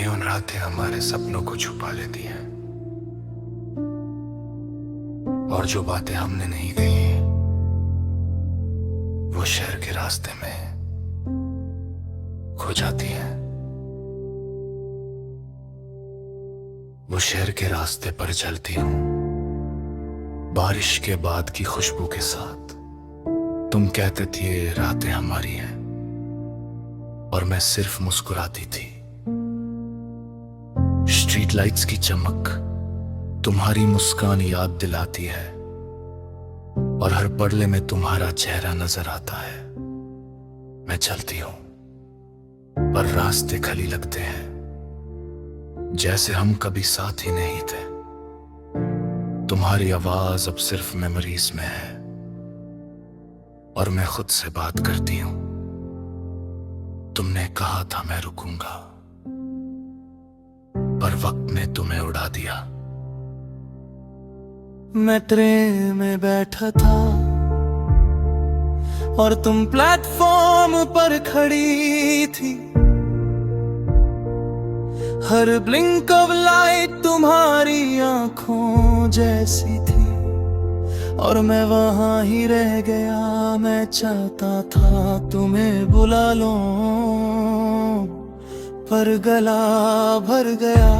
कहीं उन रातें हमारे सपनों को छुपा लेती हैं और जो बातें हमने नहीं कही वो शहर के रास्ते में खो जाती हैं। वो शहर के रास्ते पर चलती हूँ बारिश के बाद की खुशबू के साथ। तुम कहते थे ये रातें हमारी हैं और मैं सिर्फ मुस्कुराती थी। स्ट्रीट लाइट्स की चमक तुम्हारी मुस्कान याद दिलाती है और हर पड़ले में तुम्हारा चेहरा नजर आता है। मैं चलती हूं पर रास्ते खाली लगते हैं जैसे हम कभी साथ ही नहीं थे। तुम्हारी आवाज अब सिर्फ मेमोरीज में है और मैं खुद से बात करती हूं। तुमने कहा था मैं रुकूंगा पर वक्त ने तुम्हें उड़ा दिया। मैं ट्रेन में बैठा था और तुम प्लेटफॉर्म पर खड़ी थी। हर ब्लिंक ऑफ लाइट तुम्हारी आंखों जैसी थी और मैं वहां ही रह गया। मैं चाहता था तुम्हें बुला लूं पर गला भर गया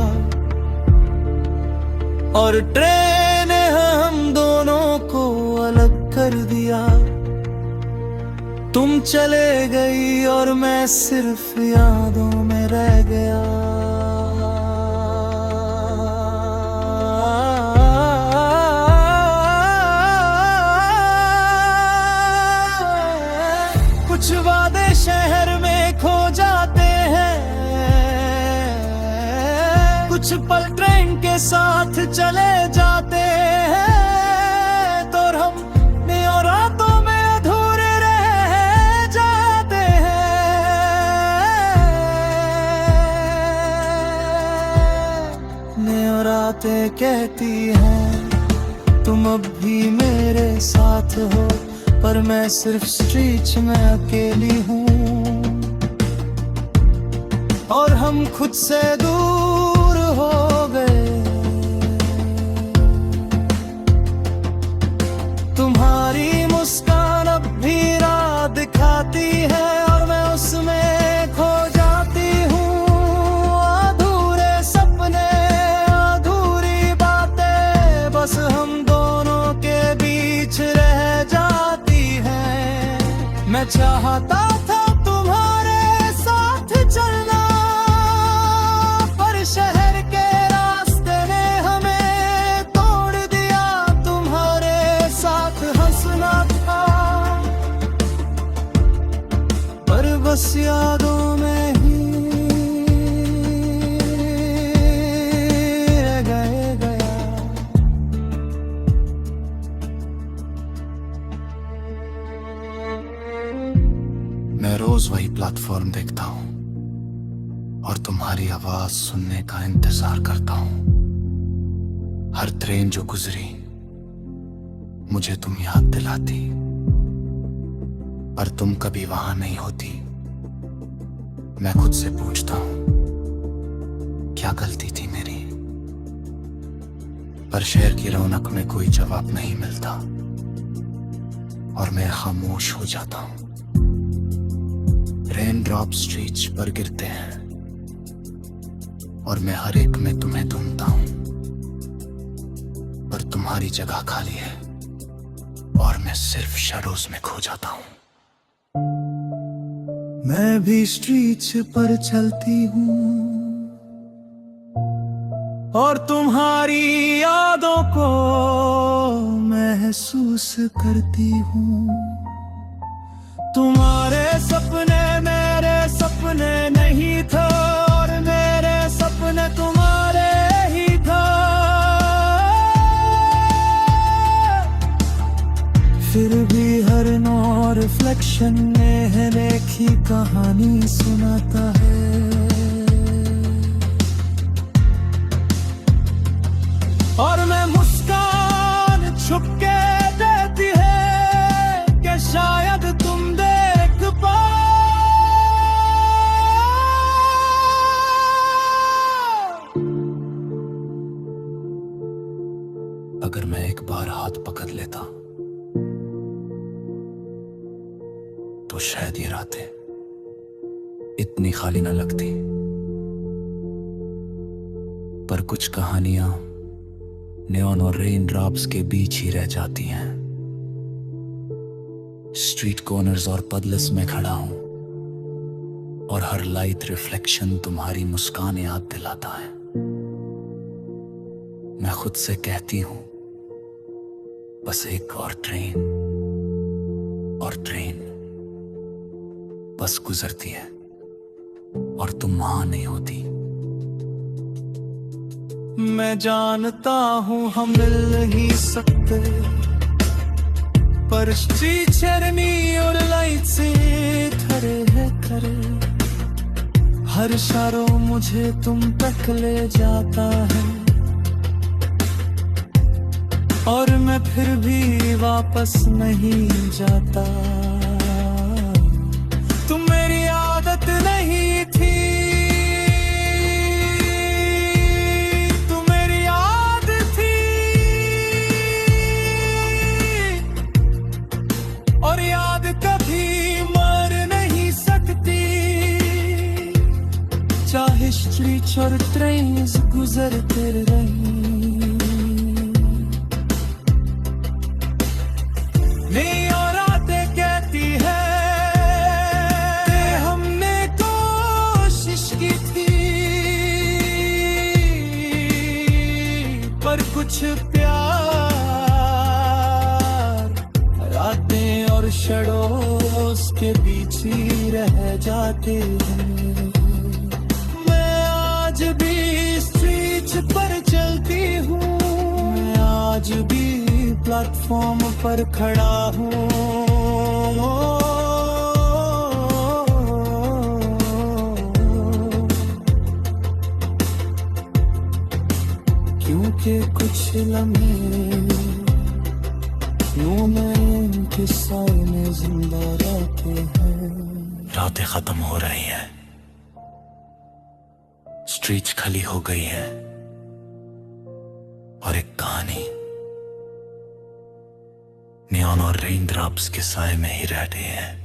और ट्रेन ने हम दोनों को अलग कर दिया। तुम चले गई और मैं सिर्फ यादों में रह गया। कुछ वादे शहर में खो जाते हैं, कुछ पल ट्रेन के साथ चले जाते हैं तो हम नई रातों में अधूरे रह जाते हैं। नई रातें कहती हैं तुम अब भी मेरे साथ हो पर मैं सिर्फ स्ट्रीट में अकेली हूँ और हम खुद से दूर हो गए। तुम्हारी मुस्कान अब भी राह दिखाती है और मैं उसमें खो जाती हूँ। अधूरे सपने, अधूरी बातें बस हम दोनों के बीच रह जाती हैं। मैं चाहता था तुम्हारे साथ चलना पर शहर के रास्ते ने हमें तोड़ दिया। तुम्हारे साथ हंसना था पर बस यादों में ही रह गया। मैं रोज वही प्लेटफॉर्म देखता हूं और तुम्हारी आवाज सुनने का इंतजार करता हूं। हर ट्रेन जो गुजरी मुझे तुम याद दिलाती पर तुम कभी वहां नहीं होती। मैं खुद से पूछता हूं क्या गलती थी मेरी, पर शहर की रौनक में कोई जवाब नहीं मिलता और मैं खामोश हो जाता हूं। रेन ड्रॉप स्ट्रीट्स पर गिरते हैं और मैं हर एक में तुम्हें ढूंढता हूं पर तुम्हारी जगह खाली है और मैं सिर्फ शैडोज में खो जाता हूं। मैं भी स्ट्रीट्स पर चलती हूँ और तुम्हारी यादों को महसूस करती हूँ। तुम्हारे सपने मेरे सपने नहीं थे और मेरे सपने तुम्हारे ही था। फिर भी हर नो रिफ्लेक्शन में एक ही कहानी सुनाता है और मैं मुस्कान छुप के देती है कि शायद तुम देख पाओ। तो शायद ये रातें इतनी खाली ना लगती। पर कुछ कहानियां नियॉन और रेन ड्रॉप्स के बीच ही रह जाती हैं। स्ट्रीट कॉर्नर्स और पदलस में खड़ा हूं और हर लाइट रिफ्लेक्शन तुम्हारी मुस्कान याद दिलाता है। मैं खुद से कहती हूं बस एक और ट्रेन बस गुजरती है और तुम वहां नहीं होती। मैं जानता हूँ हम मिल नहीं सकते, पर स्ट्रीट चरनी और लाइट से खड़े है खड़े। हर इशारों मुझे तुम तक ले जाता है और मैं फिर भी वापस नहीं जाता। तुम मेरी आदत नहीं थी, तुम मेरी आदत थी और याद कभी मर नहीं सकती। चाहे स्ट्रीट्स और ट्रेन्स गुजरते रही, नहीं और रातें कहती है हमने कोशिश की थी, पर कुछ प्यार रातें और शैडोज के बीच ही रह जाते हैं। मैं आज भी स्ट्रीट पर चलती हूँ, मैं आज भी प्लेटफॉर्म पर खड़ा हूँ, क्योंकि कुछ लम्हे यूं मैं के साए में जिंदा रहते हैं। रातें खत्म हो रही हैं, स्ट्रीट्स खाली हो गई हैं और एक कहानी नियॉन और रेन ड्रॉप्स के साए में ही रह गए हैं।